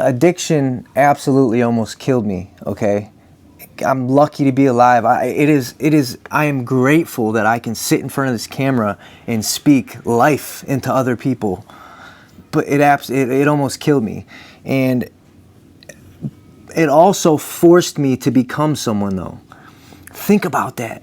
addiction absolutely almost killed me, okay? I'm lucky to be alive. I am grateful that I can sit in front of this camera and speak life into other people. But it almost killed me. And it also forced me to become someone, though. Think about that.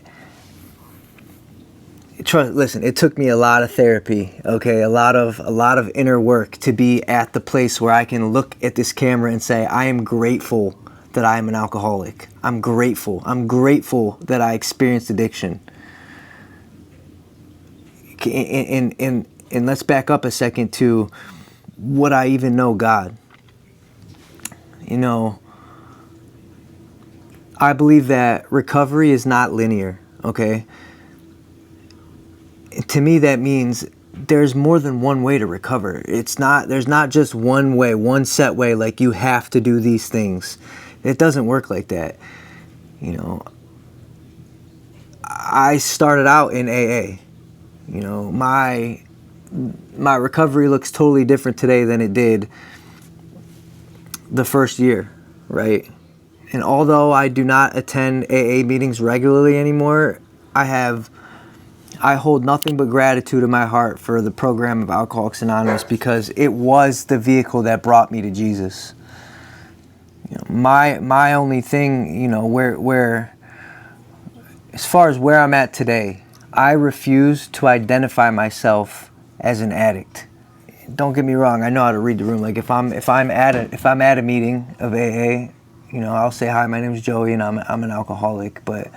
Listen, it took me a lot of therapy, okay? A lot of inner work to be at the place where I can look at this camera and say, I am grateful that I am an alcoholic. I'm grateful. I'm grateful that I experienced addiction. And let's back up a second to would I even know God? I believe that recovery is not linear, okay? To me, that means there's more than one way to recover. There's not just one way, one set way, like you have to do these things. It doesn't work like that. I started out in AA. My recovery looks totally different today than it did the first year, right? And although I do not attend AA meetings regularly anymore, I hold nothing but gratitude in my heart for the program of Alcoholics Anonymous because it was the vehicle that brought me to Jesus. My only thing, where as far as where I'm at today, I refuse to identify myself as an addict. Don't get me wrong, I know how to read the room. Like if I'm at a meeting of AA, I'll say, hi, my name is Joey and I'm an alcoholic, but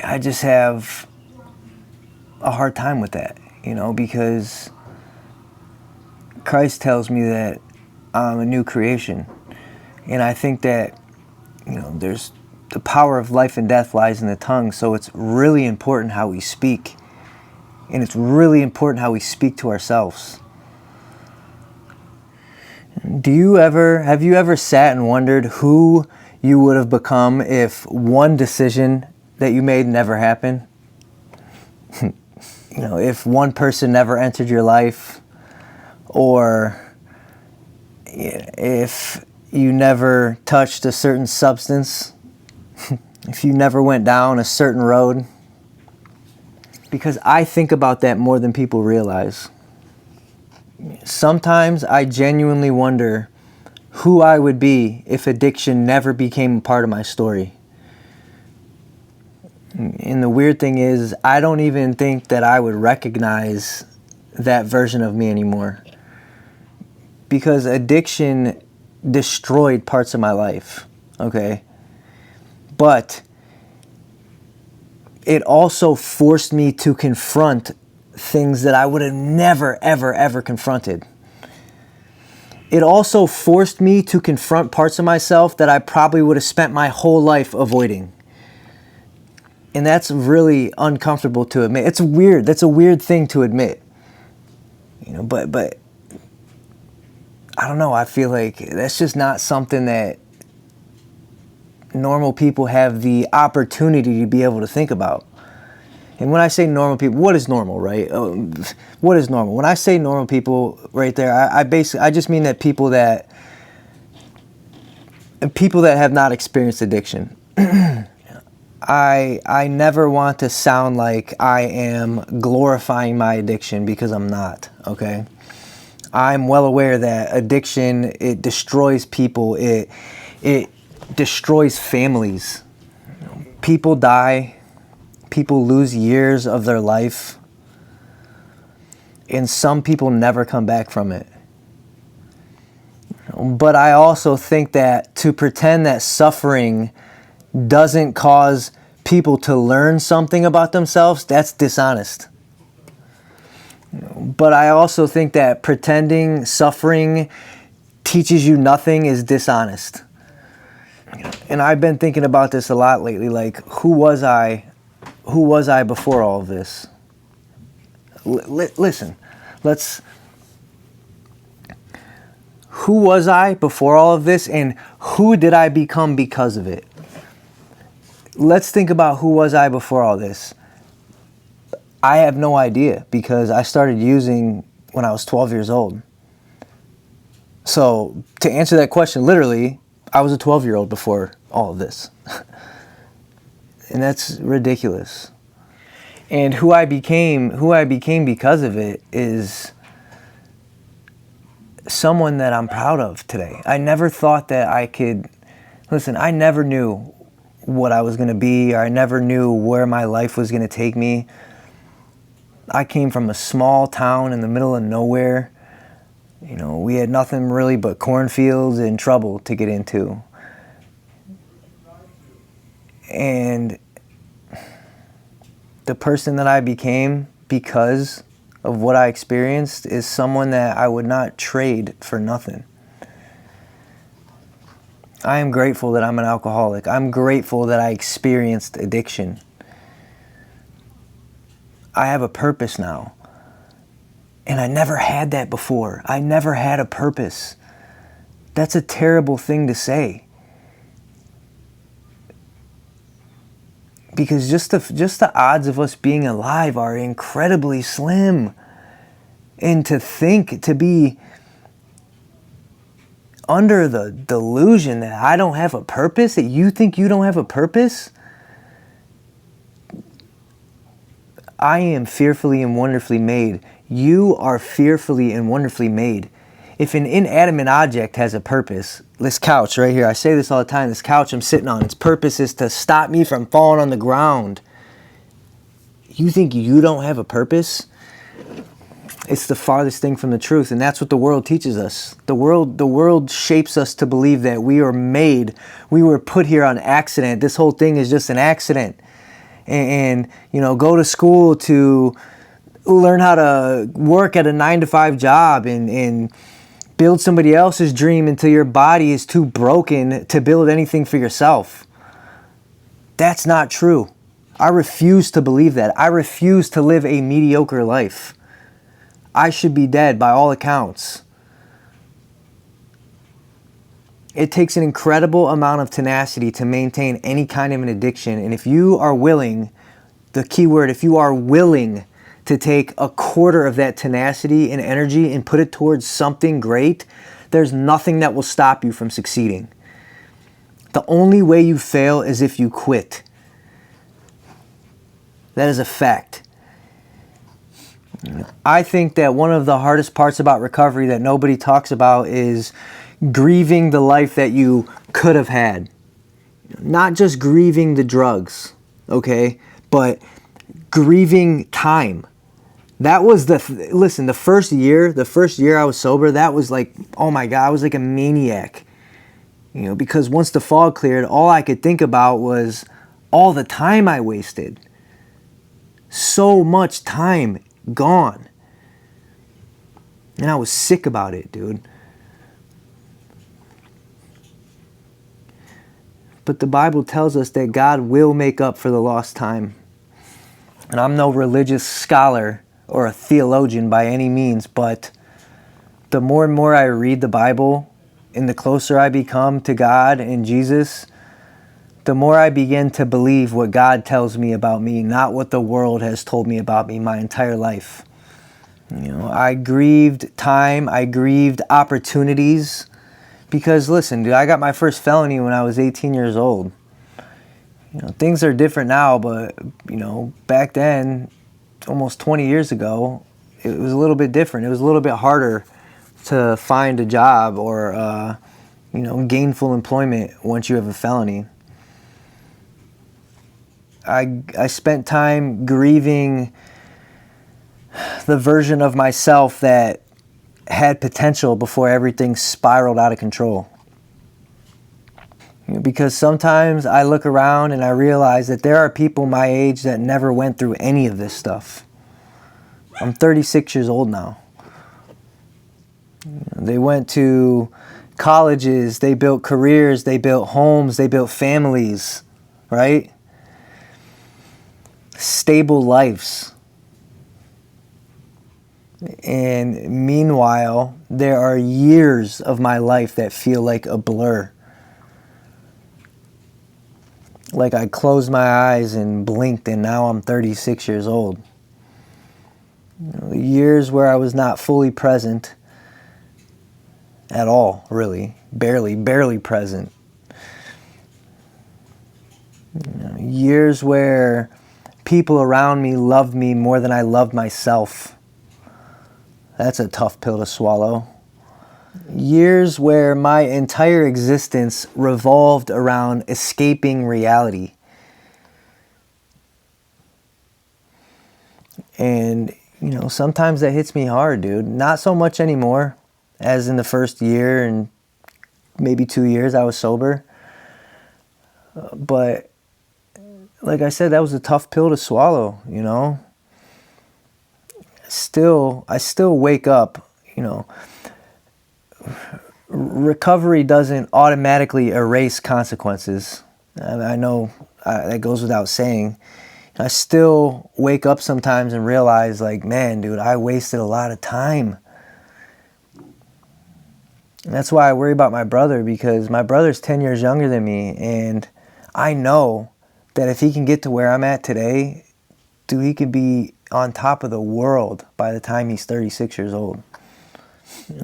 I just have a hard time with that, because Christ tells me that I'm a new creation. And I think that, there's the power of life and death lies in the tongue. So it's really important how we speak. And it's really important how we speak to ourselves. Have you ever sat and wondered who you would have become if one decision that you made never happened? If one person never entered your life, or if you never touched a certain substance, if you never went down a certain road. Because I think about that more than people realize. Sometimes I genuinely wonder who I would be if addiction never became a part of my story. And the weird thing is, I don't even think that I would recognize that version of me anymore. Because addiction destroyed parts of my life, okay? But it also forced me to confront things that I would have never, ever, ever confronted. It also forced me to confront parts of myself that I probably would have spent my whole life avoiding. And that's really uncomfortable to admit. It's weird. That's a weird thing to admit. But I don't know. I feel like that's just not something that normal people have the opportunity to be able to think about. And when I say normal people, what is normal, right? What is normal? When I say normal people right there, I just mean that people that have not experienced addiction. I never want to sound like I am glorifying my addiction, because I'm not, okay? I'm well aware that addiction, it destroys people, it destroys families. People die, people lose years of their life, and some people never come back from it. But I also think that to pretend that suffering doesn't cause people to learn something about themselves, that's dishonest. But I also think that pretending suffering teaches you nothing is dishonest. And I've been thinking about this a lot lately, like, who was I before all of this? Listen, who was I before all of this, and who did I become because of it? Let's think about who was I before all this. I have no idea, because I started using when I was 12 years old. So to answer that question, literally, I was a 12-year-old before all of this. And that's ridiculous. And who I became because of it is someone that I'm proud of today. I never thought that I could, listen, I never knew what I was going to be, or I never knew where my life was going to take me. I came from a small town in the middle of nowhere. You know, we had nothing really but cornfields and trouble to get into. And the person that I became because of what I experienced is someone that I would not trade for nothing. I am grateful that I'm an alcoholic. I'm grateful that I experienced addiction. I have a purpose now. And I never had that before. I never had a purpose. That's a terrible thing to say. Because just the odds of us being alive are incredibly slim. And to be under the delusion that I don't have a purpose, that you think you don't have a purpose, I am fearfully and wonderfully made. You are fearfully and wonderfully made. If an inanimate object has a purpose, this couch right here, I say this all the time, this couch I'm sitting on, its purpose is to stop me from falling on the ground. You think you don't have a purpose? It's the farthest thing from the truth, and that's what the world teaches us. The world shapes us to believe that we are made, we were put here on accident. This whole thing is just an accident. And you know, go to school to learn how to work at a 9-to-5 job and build somebody else's dream until your body is too broken to build anything for yourself. That's not true. I refuse to believe that. I refuse to live a mediocre life. I should be dead by all accounts. It takes an incredible amount of tenacity to maintain any kind of an addiction. And if you are willing, the key word, if you are willing to take a quarter of that tenacity and energy and put it towards something great, there's nothing that will stop you from succeeding. The only way you fail is if you quit. That is a fact. I think that one of the hardest parts about recovery that nobody talks about is grieving the life that you could have had. Not just grieving the drugs, okay? But grieving time. That was listen, the first year I was sober, that was like, oh my God, I was like a maniac. You know, because once the fog cleared, all I could think about was all the time I wasted. So much time gone. And I was sick about it, dude. But the Bible tells us that God will make up for the lost time. And I'm no religious scholar or a theologian by any means, but the more and more I read the Bible and the closer I become to God and Jesus, the more I begin to believe what God tells me about me, not what the world has told me about me my entire life. You know, I grieved time, I grieved opportunities, because listen, dude, I got my first felony when I was 18 years old. You know, things are different now, but you know, back then, almost 20 years ago, it was a little bit different. It was a little bit harder to find a job or you know, gainful employment once you have a felony. I spent time grieving the version of myself that had potential before everything spiraled out of control. You know, because sometimes I look around and I realize that there are people my age that never went through any of this stuff. I'm 36 years old now. They went to colleges, they built careers, they built homes, they built families, right? Stable lives. And meanwhile, there are years of my life that feel like a blur. Like I closed my eyes and blinked and now I'm 36 years old. You know, years where I was not fully present. at all, really. Barely present. Years where people around me loved me more than I loved myself. That's a tough pill to swallow. Years where my entire existence revolved around escaping reality. And, sometimes that hits me hard, dude. Not so much anymore as in the first year and maybe 2 years I was sober. But like I said, that was a tough pill to swallow, I still wake up, Recovery doesn't automatically erase consequences. I know that goes without saying. I still wake up sometimes and realize, like, man, dude, I wasted a lot of time. And that's why I worry about my brother, because my brother's 10 years younger than me, and I know that if he can get to where I'm at today, dude, he could be on top of the world by the time he's 36 years old.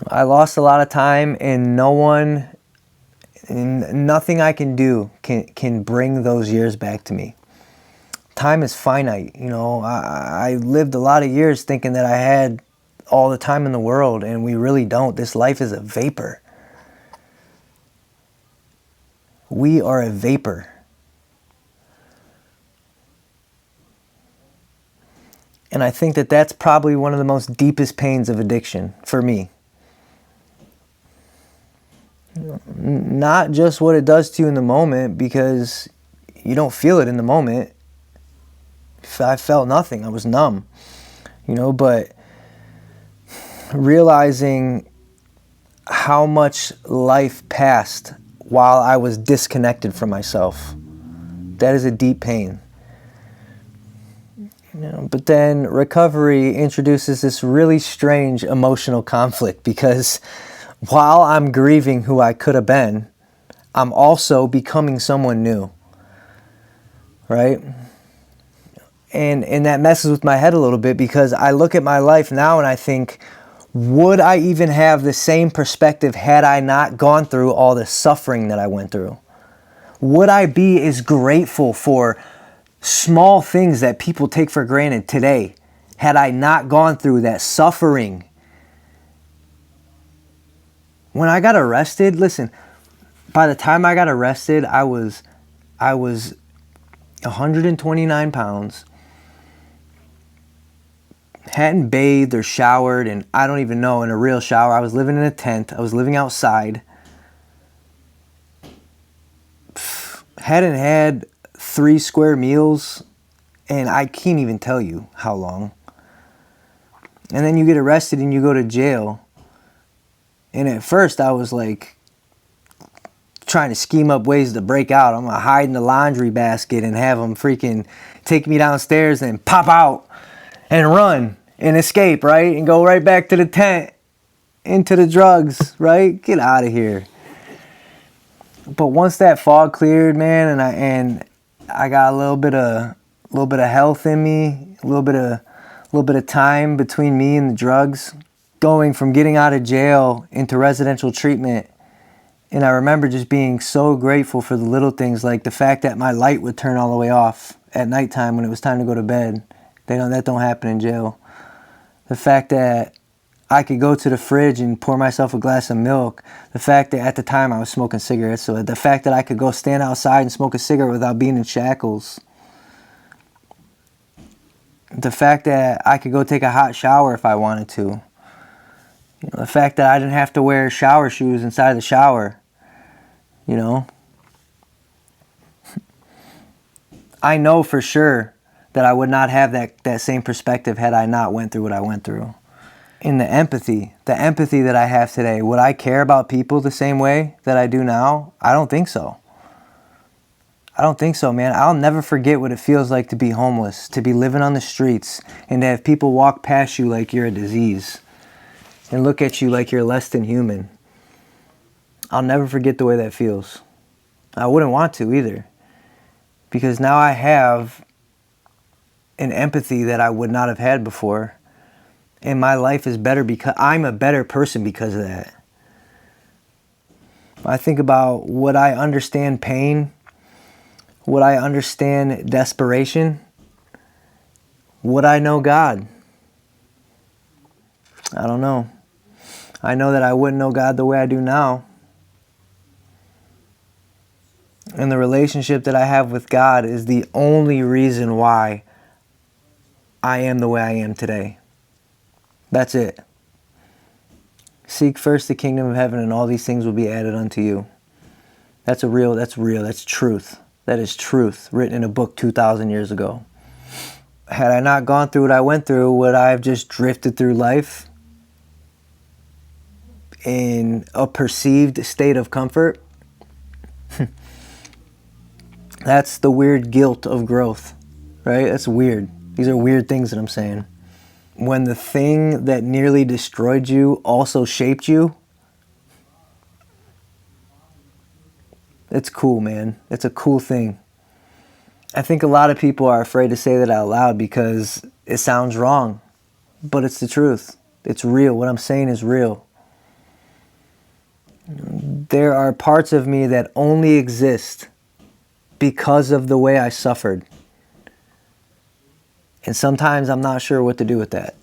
I lost a lot of time, and nothing I can do can bring those years back to me. Time is finite. I lived a lot of years thinking that I had all the time in the world, and we really don't. This life is a vapor. We are a vapor. And I think that that's probably one of the most deepest pains of addiction for me. Not just what it does to you in the moment, because you don't feel it in the moment. I felt nothing. I was numb. But realizing how much life passed while I was disconnected from myself, that is a deep pain. But then recovery introduces this really strange emotional conflict, because while I'm grieving who I could have been, I'm also becoming someone new, right? And that messes with my head a little bit, because I look at my life now and I think, would I even have the same perspective had I not gone through all the suffering that I went through? Would I be as grateful for small things that people take for granted today had I not gone through that suffering? When I got arrested, listen, by the time I got arrested, I was 129 pounds, hadn't bathed or showered, and I don't even know, in a real shower. I was living in a tent. I was living outside. Hadn't had 3 square meals, and I can't even tell you how long. And then you get arrested and you go to jail. And at first I was like trying to scheme up ways to break out. I'm gonna hide in the laundry basket and have them freaking take me downstairs and pop out and run and escape, right? And go right back to the tent, into the drugs, right? Get out of here. But once that fog cleared, man, and I got a little bit of health in me, a little bit of time between me and the drugs, going from getting out of jail into residential treatment. And I remember just being so grateful for the little things, like the fact that my light would turn all the way off at nighttime when it was time to go to bed. That don't happen in jail. The fact that I could go to the fridge and pour myself a glass of milk. The fact that at the time I was smoking cigarettes. So the fact that I could go stand outside and smoke a cigarette without being in shackles. The fact that I could go take a hot shower if I wanted to. The fact that I didn't have to wear shower shoes inside the shower. I know for sure that I would not have that same perspective had I not went through what I went through. And the empathy that I have today, would I care about people the same way that I do now? I don't think so. Man. I'll never forget what it feels like to be homeless, to be living on the streets, and to have people walk past you like you're a disease and look at you like you're less than human. I'll never forget the way that feels. I wouldn't want to either, because now I have an empathy that I would not have had before. And my life is better because I'm a better person because of that. I think about, would I understand pain? Would I understand desperation? Would I know God? I don't know. I know that I wouldn't know God the way I do now. And the relationship that I have with God is the only reason why I am the way I am today. That's it. Seek first the kingdom of heaven, and all these things will be added unto you. That's real, that's truth. That is truth, written in a book 2,000 years ago. Had I not gone through what I went through, would I have just drifted through life in a perceived state of comfort? That's the weird guilt of growth, right? That's weird. These are weird things that I'm saying. When the thing that nearly destroyed you also shaped you, it's cool, man. It's a cool thing. I think a lot of people are afraid to say that out loud because it sounds wrong, but it's the truth. It's real. What I'm saying is real. There are parts of me that only exist because of the way I suffered. And sometimes I'm not sure what to do with that.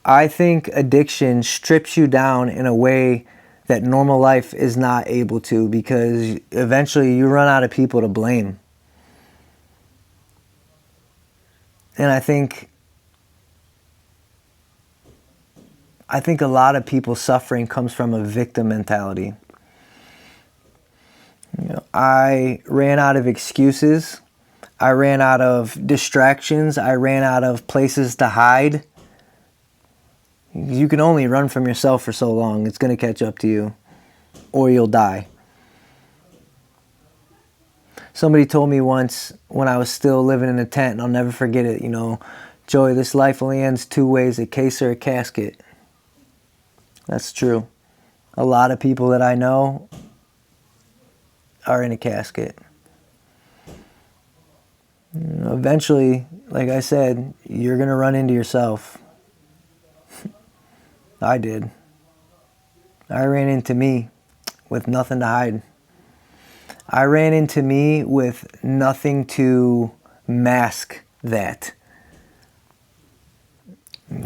I think addiction strips you down in a way that normal life is not able to, because eventually you run out of people to blame. And I think a lot of people's suffering comes from a victim mentality. I ran out of excuses. I ran out of distractions. I ran out of places to hide. You can only run from yourself for so long. It's going to catch up to you, or you'll die. Somebody told me once when I was still living in a tent, and I'll never forget it, Joey, this life only ends two ways, a case or a casket. That's true. A lot of people that I know are in a casket. Eventually, like I said, you're going to run into yourself. I did. I ran into me with nothing to hide. I ran into me with nothing to mask that.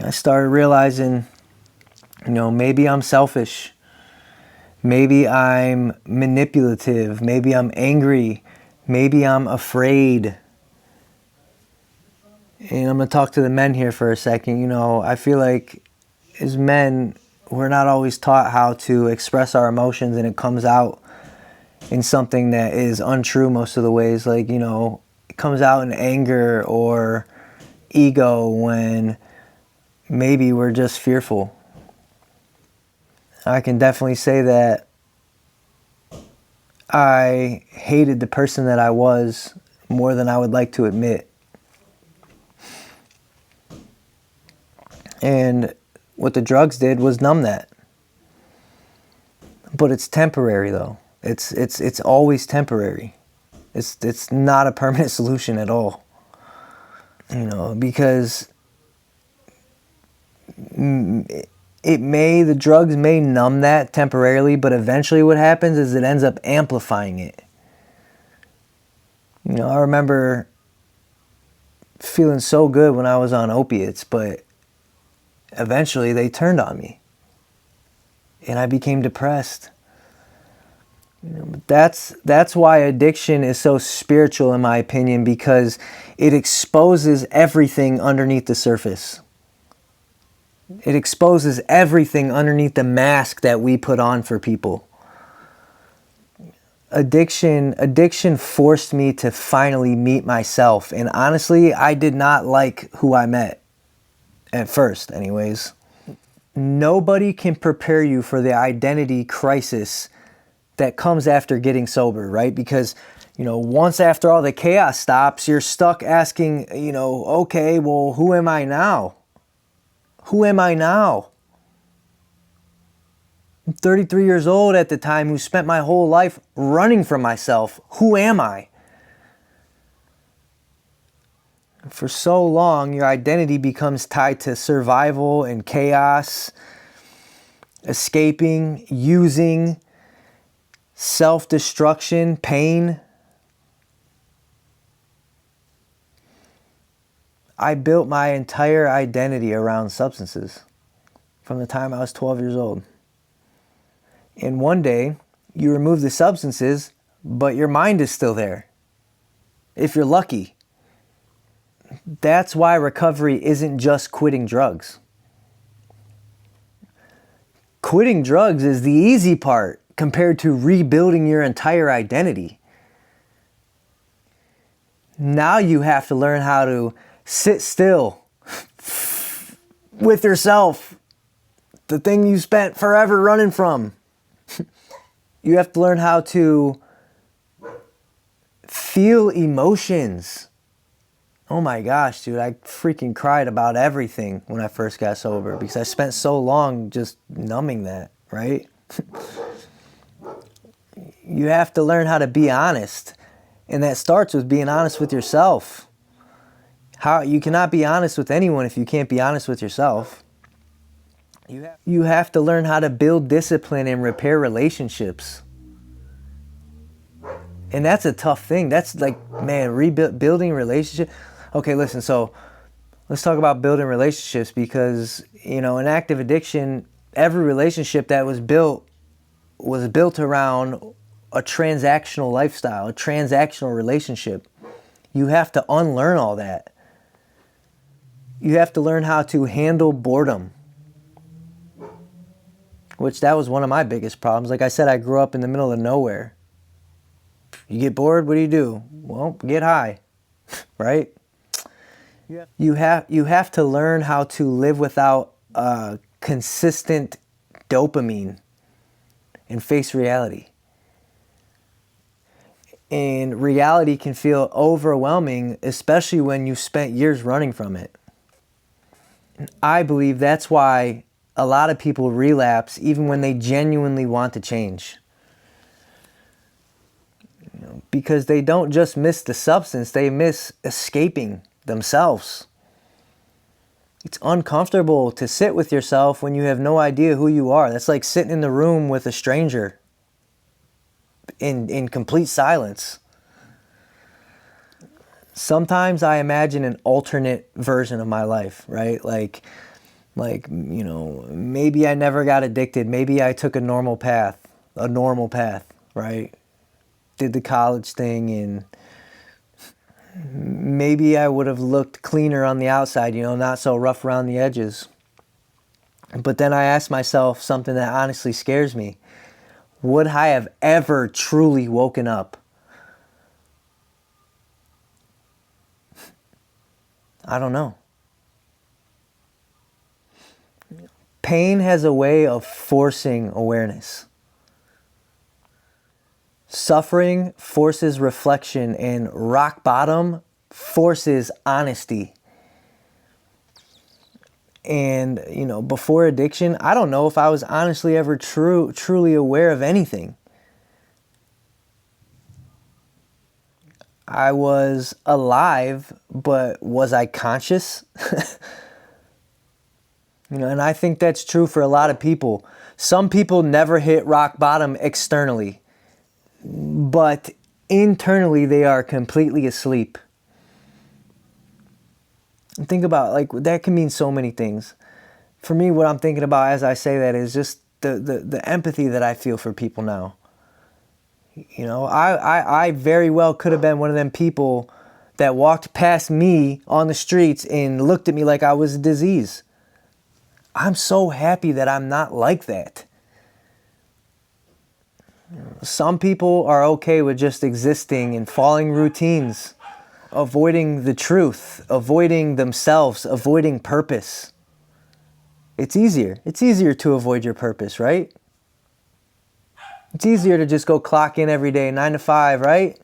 I started realizing, maybe I'm selfish. Maybe I'm manipulative. Maybe I'm angry. Maybe I'm afraid. And I'm going to talk to the men here for a second. I feel like as men, we're not always taught how to express our emotions, and it comes out in something that is untrue most of the ways. Like, it comes out in anger or ego when maybe we're just fearful. I can definitely say that I hated the person that I was more than I would like to admit. And what the drugs did was numb that. But it's temporary, though. It's always temporary. It's not a permanent solution at all. Because the drugs may numb that temporarily, but eventually what happens is it ends up amplifying it. I remember feeling so good when I was on opiates, but eventually they turned on me and I became depressed. That's why addiction is so spiritual, in my opinion, because it exposes everything underneath the surface. It exposes everything underneath the mask that we put on for people. Addiction forced me to finally meet myself. And honestly, I did not like who I met. At first, anyways. Nobody can prepare you for the identity crisis that comes after getting sober, right? Because, once after all the chaos stops, you're stuck asking, okay, well, who am I now? Who am I now? I'm 33 years old at the time, who spent my whole life running from myself. Who am I? For so long, your identity becomes tied to survival and chaos. escaping, using, self-destruction, pain. I built my entire identity around substances from the time I was 12 years old. And one day, you remove the substances, but your mind is still there, if you're lucky. That's why recovery isn't just quitting drugs. Quitting drugs is the easy part compared to rebuilding your entire identity. Now you have to learn how to sit still with yourself, the thing you spent forever running from. You have to learn how to feel emotions. Oh my gosh, dude, I freaking cried about everything when I first got sober because I spent so long just numbing that, right? You have to learn how to be honest. And that starts with being honest with yourself. You cannot be honest with anyone if you can't be honest with yourself. You have to learn how to build discipline and repair relationships. And that's a tough thing. That's like, man, building relationships. Okay, listen, so let's talk about building relationships because, in active addiction, every relationship that was built around a transactional lifestyle, a transactional relationship. You have to unlearn all that. You have to learn how to handle boredom, which that was one of my biggest problems. Like I said, I grew up in the middle of nowhere. You get bored, what do? Well, get high, right? You have to learn how to live without consistent dopamine and face reality. And reality can feel overwhelming, especially when you spent years running from it. I believe that's why a lot of people relapse even when they genuinely want to change. Because they don't just miss the substance, they miss escaping themselves. It's uncomfortable to sit with yourself when you have no idea who you are. That's like sitting in the room with a stranger in complete silence. Sometimes I imagine an alternate version of my life, right? Like, maybe I never got addicted. Maybe I took a normal path, right? Did the college thing, and maybe I would have looked cleaner on the outside, not so rough around the edges. But then I ask myself something that honestly scares me. Would I have ever truly woken up? I don't know. Pain has a way of forcing awareness. Suffering forces reflection, and rock bottom forces honesty. And, before addiction, I don't know if I was honestly ever truly aware of anything. I was alive, but was I conscious? And I think that's true for a lot of people. Some people never hit rock bottom externally, but internally they are completely asleep. And think about, that can mean so many things. For me, what I'm thinking about as I say that is just the empathy that I feel for people now. I very well could have been one of them people that walked past me on the streets and looked at me like I was a disease. I'm so happy that I'm not like that. Some people are okay with just existing and following routines, avoiding the truth, avoiding themselves, avoiding purpose. It's easier. It's easier to avoid your purpose, right? It's easier to just go clock in every day, 9 to 5, right?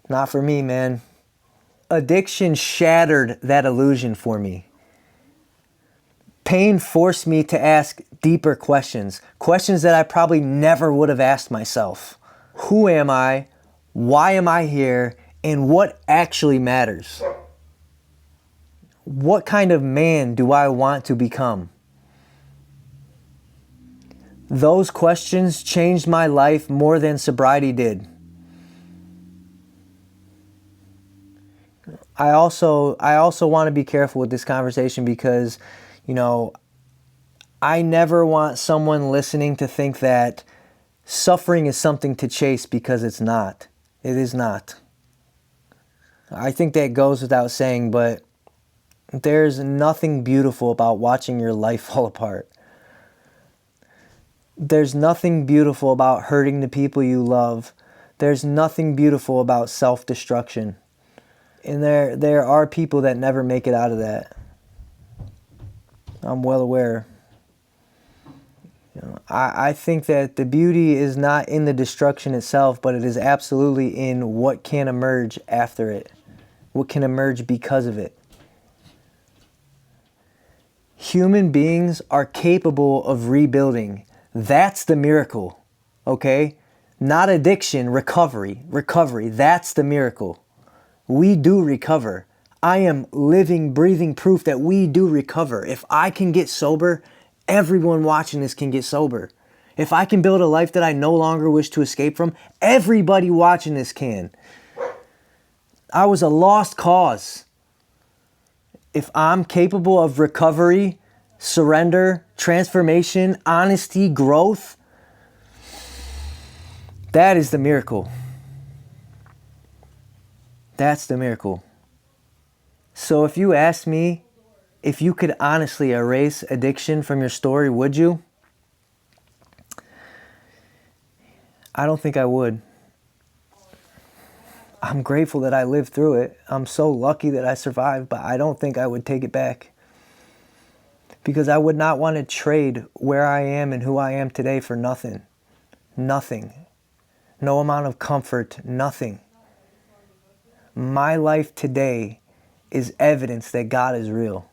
Not for me, man. Addiction shattered that illusion for me. Pain forced me to ask deeper questions that I probably never would have asked myself. Who am I? Why am I here? And what actually matters? What kind of man do I want to become? Those questions changed my life more than sobriety did. I also want to be careful with this conversation because, I never want someone listening to think that suffering is something to chase, because it's not. It is not. I think that goes without saying, but there's nothing beautiful about watching your life fall apart. There's nothing beautiful about hurting the people you love. There's nothing beautiful about self-destruction. And there are people that never make it out of that. I'm well aware. I think that the beauty is not in the destruction itself, but it is absolutely in what can emerge after it. What can emerge because of it. Human beings are capable of rebuilding. That's the miracle. Okay? Not addiction, recovery. Recovery, that's the miracle. We do recover. I am living, breathing proof that we do recover. If I can get sober, everyone watching this can get sober. If I can build a life that I no longer wish to escape from, everybody watching this can. I was a lost cause. If I'm capable of recovery, surrender, transformation, honesty, growth, that is the miracle. That's the miracle. So if you ask me if you could honestly erase addiction from your story, would you? I don't think I would. I'm grateful that I lived through it. I'm so lucky that I survived, but I don't think I would take it back. Because I would not want to trade where I am and who I am today for nothing. Nothing. No amount of comfort, nothing. My life today is evidence that God is real.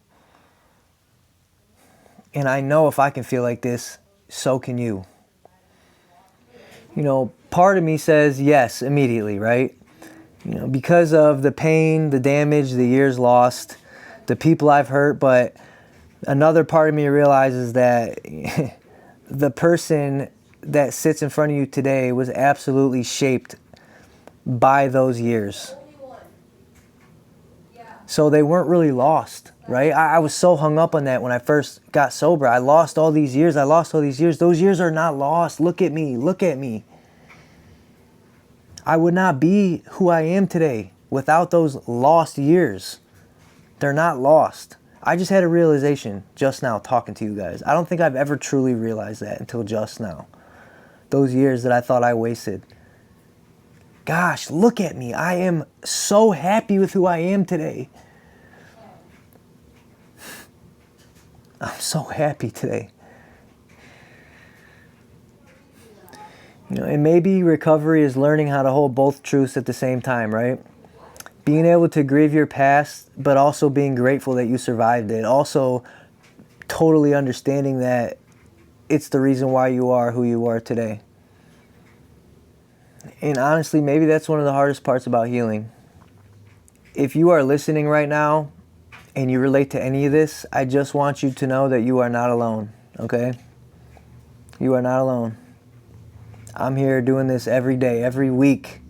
And I know if I can feel like this, so can you. Part of me says yes immediately, right? Because of the pain, the damage, the years lost, the people I've hurt, but another part of me realizes that the person that sits in front of you today was absolutely shaped by those years. So they weren't really lost, right? I was so hung up on that when I first got sober. I lost all these years. Those years are not lost. Look at me. I would not be who I am today without those lost years. They're not lost. I just had a realization just now talking to you guys. I don't think I've ever truly realized that until just now. Those years that I thought I wasted. Gosh, look at me. I am so happy with who I am today. I'm so happy today. And maybe recovery is learning how to hold both truths at the same time, right? Being able to grieve your past, but also being grateful that you survived it. Also, totally understanding that it's the reason why you are who you are today. And honestly, maybe that's one of the hardest parts about healing. If you are listening right now and you relate to any of this, I just want you to know that you are not alone, okay? You are not alone. I'm here doing this every day, every week.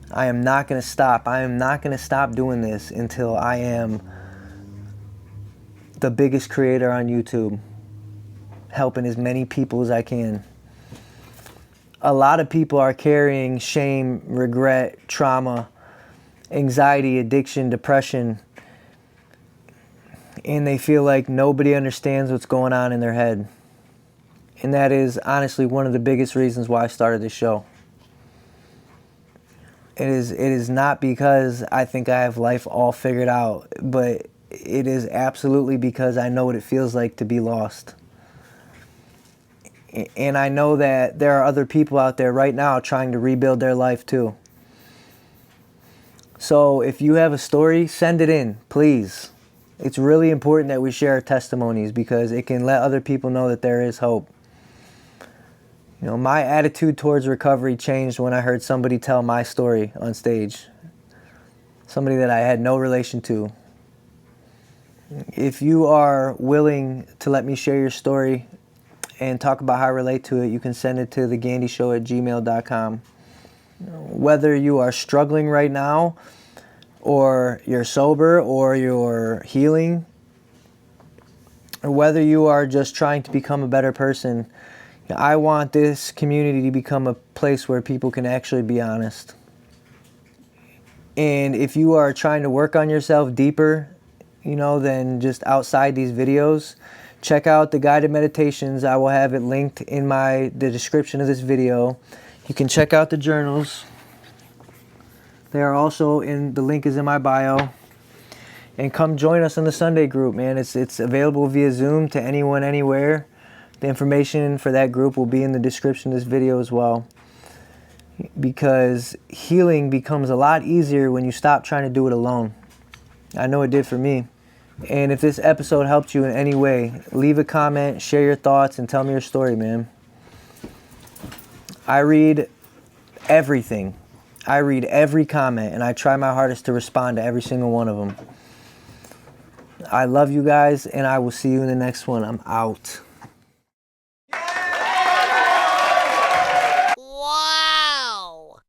I am not going to stop. I am not going to stop doing this until I am the biggest creator on YouTube, helping as many people as I can. A lot of people are carrying shame, regret, trauma, anxiety, addiction, depression, and they feel like nobody understands what's going on in their head. And that is honestly one of the biggest reasons why I started this show. It is not because I think I have life all figured out, but it is absolutely because I know what it feels like to be lost. And I know that there are other people out there right now trying to rebuild their life too. So if you have a story, send it in, please. It's really important that we share our testimonies because it can let other people know that there is hope. My attitude towards recovery changed when I heard somebody tell my story on stage. Somebody that I had no relation to. If you are willing to let me share your story and talk about how I relate to it, you can send it to thegandeeshow@gmail.com. Whether you are struggling right now, or you're sober, or you're healing, or whether you are just trying to become a better person, I want this community to become a place where people can actually be honest. And if you are trying to work on yourself deeper, than just outside these videos, check out the guided meditations. I will have it linked in the description of this video. You can check out the journals. They are also the link is in my bio. And come join us in the Sunday group, man. It's available via Zoom to anyone, anywhere. The information for that group will be in the description of this video as well. Because healing becomes a lot easier when you stop trying to do it alone. I know it did for me. And if this episode helped you in any way, leave a comment, share your thoughts, and tell me your story, man. I read everything. I read every comment, and I try my hardest to respond to every single one of them. I love you guys, and I will see you in the next one. I'm out.